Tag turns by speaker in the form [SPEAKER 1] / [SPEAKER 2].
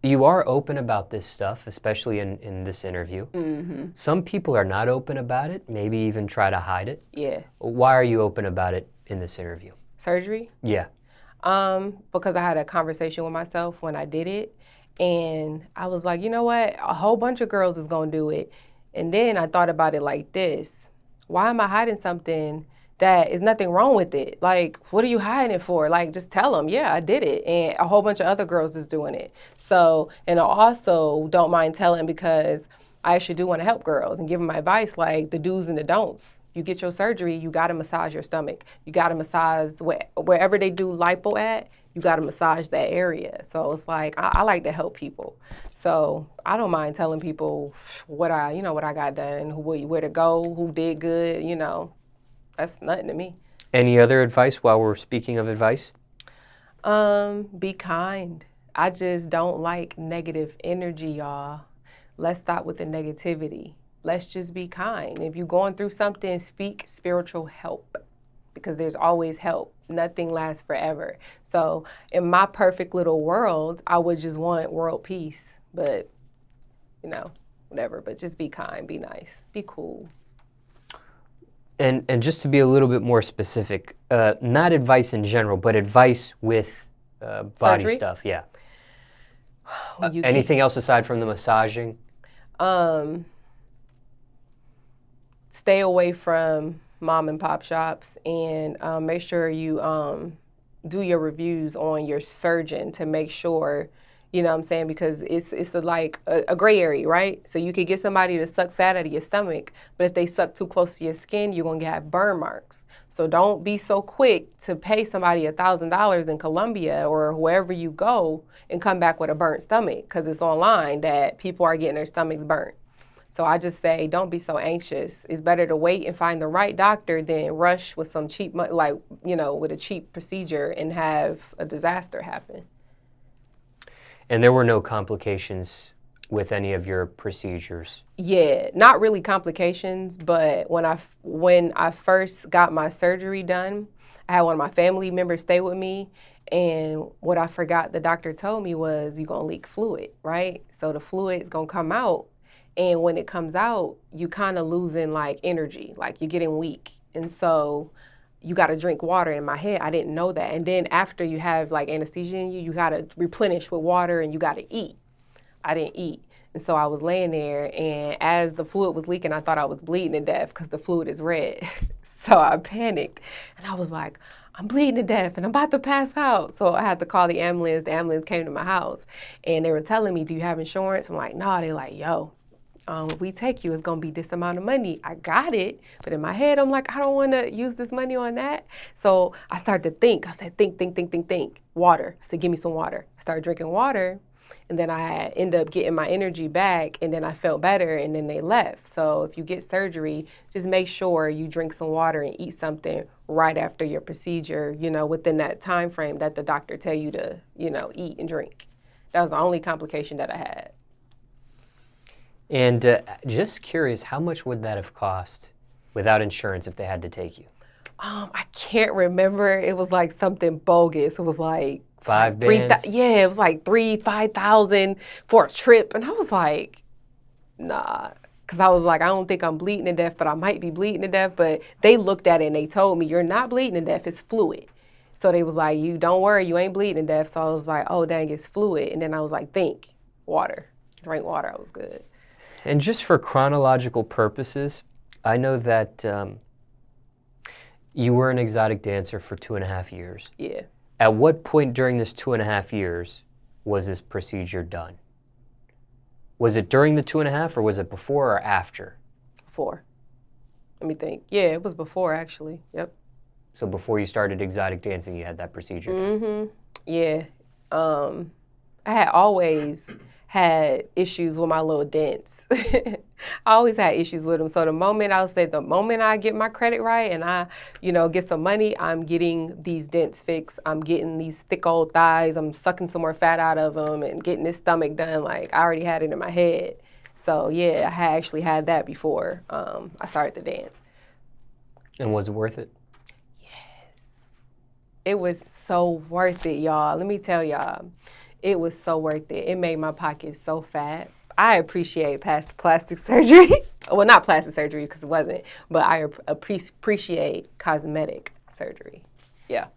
[SPEAKER 1] You are open about this stuff, especially in this interview.
[SPEAKER 2] Mm-hmm.
[SPEAKER 1] Some people are not open about it, maybe even try to hide it.
[SPEAKER 2] Yeah.
[SPEAKER 1] Why are you open about it in this interview?
[SPEAKER 2] Surgery?
[SPEAKER 1] Yeah.
[SPEAKER 2] Because I had a conversation with myself when I did it, and I was like, you know what? A whole bunch of girls is gonna do it. And then I thought about it like this. Why am I hiding something that is nothing wrong with it? Like, what are you hiding it for? Like, just tell them, yeah, I did it. And a whole bunch of other girls is doing it. So, and I also don't mind telling because I actually do want to help girls and give them advice like the do's and the don'ts. You get your surgery, you got to massage your stomach. You got to massage wherever they do lipo at, you got to massage that area. So it's like, I like to help people. So I don't mind telling people what I got done, where to go, who did good, that's nothing to me.
[SPEAKER 1] Any other advice while we're speaking of advice?
[SPEAKER 2] Be kind. I just don't like negative energy, y'all. Let's stop with the negativity. Let's just be kind. If you're going through something, speak spiritual help because there's always help. Nothing lasts forever. So in my perfect little world, I would just want world peace, but whatever, but just be kind, be nice, be cool.
[SPEAKER 1] And just to be a little bit more specific, not advice in general, but advice with body
[SPEAKER 2] Surgery?
[SPEAKER 1] stuff, yeah. Anything else aside from the massaging?
[SPEAKER 2] Stay away from mom and pop shops and make sure you do your reviews on your surgeon to make sure, you know what I'm saying, because it's like a gray area, right? So you could get somebody to suck fat out of your stomach, but if they suck too close to your skin, you're gonna have burn marks. So don't be so quick to pay somebody $1,000 in Colombia or wherever you go and come back with a burnt stomach because it's online that people are getting their stomachs burnt. So I just say, don't be so anxious. It's better to wait and find the right doctor than rush with some cheap, with a cheap procedure and have a disaster happen.
[SPEAKER 1] And there were no complications with any of your procedures?
[SPEAKER 2] Yeah, not really complications, but when I first got my surgery done, I had one of my family members stay with me, and what I forgot the doctor told me was you're gonna leak fluid, right? So the fluid is gonna come out, and when it comes out, you kind of losing like energy, like you're getting weak, and so you got to drink water. In my head, I didn't know that. And then after you have like anesthesia in you, you got to replenish with water and you got to eat. I didn't eat. And so I was laying there, and as the fluid was leaking, I thought I was bleeding to death because the fluid is red. So I panicked, and I was like, I'm bleeding to death, and I'm about to pass out. So I had to call the ambulance. The ambulance came to my house, and they were telling me, do you have insurance? I'm like, no. They're like, yo, if we take you, it's gonna be this amount of money. I got it, but in my head, I'm like, I don't wanna use this money on that. So I started to think. I said, think. Water. I said, give me some water. I started drinking water, and then I ended up getting my energy back, and then I felt better, and then they left. So if you get surgery, just make sure you drink some water and eat something right after your procedure, within that time frame that the doctor tell you to, eat and drink. That was the only complication that I had.
[SPEAKER 1] And just curious, how much would that have cost without insurance if they had to take you?
[SPEAKER 2] I can't remember. It was like something bogus. It was like
[SPEAKER 1] $5 bands?
[SPEAKER 2] Yeah, it was like $5,000 for a trip. And I was like, nah. Because I was like, I don't think I'm bleeding to death, but I might be bleeding to death. But they looked at it and they told me, you're not bleeding to death, it's fluid. So they was like, you don't worry, you ain't bleeding to death. So I was like, oh, dang, it's fluid. And then I was like, think, water. Drink water, I was good.
[SPEAKER 1] And just for chronological purposes, I know that you were an exotic dancer for 2.5 years.
[SPEAKER 2] Yeah.
[SPEAKER 1] At what point during this 2.5 years was this procedure done? Was it during the 2.5, or was it before or after?
[SPEAKER 2] Before. Let me think. Yeah, it was before, actually. Yep.
[SPEAKER 1] So before you started exotic dancing, you had that procedure?
[SPEAKER 2] Mm-hmm. Yeah. I had always had issues with my little dents. I always had issues with them. So the moment I get my credit right and I, get some money, I'm getting these dents fixed. I'm getting these thick old thighs. I'm sucking some more fat out of them and getting this stomach done. Like I already had it in my head. So yeah, I had actually had that before I started to dance.
[SPEAKER 1] And was it worth it?
[SPEAKER 2] Yes. It was so worth it, y'all. Let me tell y'all. It was so worth it. It made my pocket so fat. I appreciate past plastic surgery. Well, not plastic surgery because it wasn't, but I appreciate cosmetic surgery. Yeah.